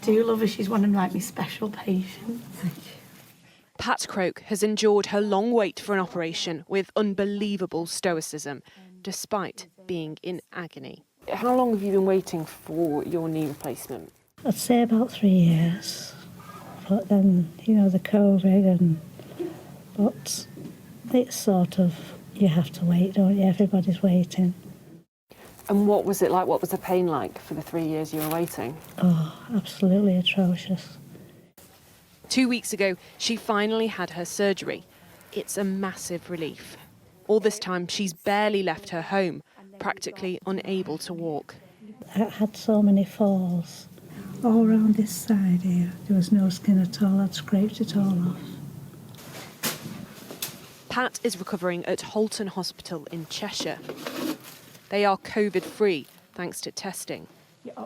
do love her. She's one of my special patients. Pat Croke has endured her long wait for an operation with unbelievable stoicism, despite being in agony. How long have you been waiting for your knee replacement? I'd say about 3 years. But then, you know, the COVID but it's sort of, you have to wait, don't you? Everybody's waiting. And what was it like? What was the pain like for the 3 years you were waiting? Oh, absolutely atrocious. 2 weeks ago, she finally had her surgery. It's a massive relief. All this time, she's barely left her home, practically unable to walk. I had so many falls. All around this side here, there was no skin at all. I'd scraped it all off. Pat is recovering at Halton Hospital in Cheshire. They are COVID-free, thanks to testing.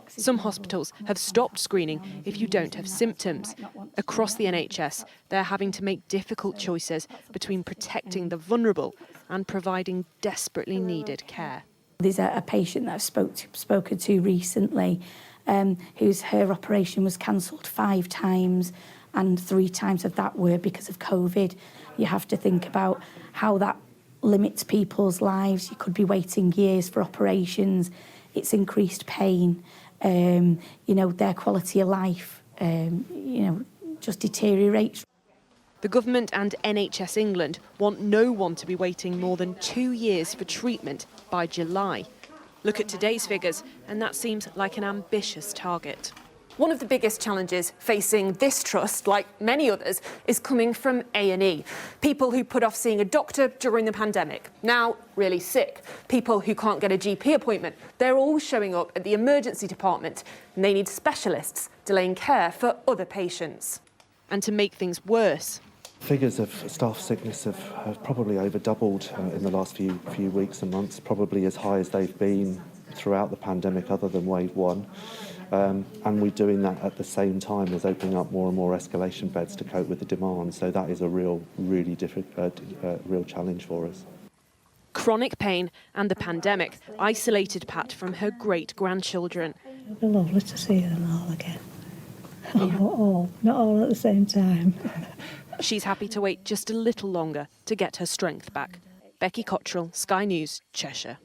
Some hospitals have stopped screening if you don't have symptoms. Across the NHS, they're having to make difficult choices between protecting the vulnerable and providing desperately needed care. There's a patient that I've spoken to recently her operation was cancelled 5 times and 3 times of that were because of COVID. You have to think about how that limits people's lives. You could be waiting years for operations. It's increased pain. You know, their quality of life, you know, just deteriorates. The government and NHS England want no one to be waiting more than 2 years for treatment by July. Look at today's figures, and that seems like an ambitious target. One of the biggest challenges facing this trust, like many others, is coming from A&E. People who put off seeing a doctor during the pandemic, now really sick. People who can't get a GP appointment. They're all showing up at the emergency department, and they need specialists delaying care for other patients. And to make things worse, figures of staff sickness have probably over doubled in the last few weeks and months, probably as high as they've been throughout the pandemic other than wave 1. And we're doing that at the same time as opening up more and more escalation beds to cope with the demand. So that is a really difficult, real challenge for us. Chronic pain and the pandemic isolated Pat from her great-grandchildren. It'll be lovely to see them all again. Not all at the same time. She's happy to wait just a little longer to get her strength back. Becky Cottrell, Sky News, Cheshire.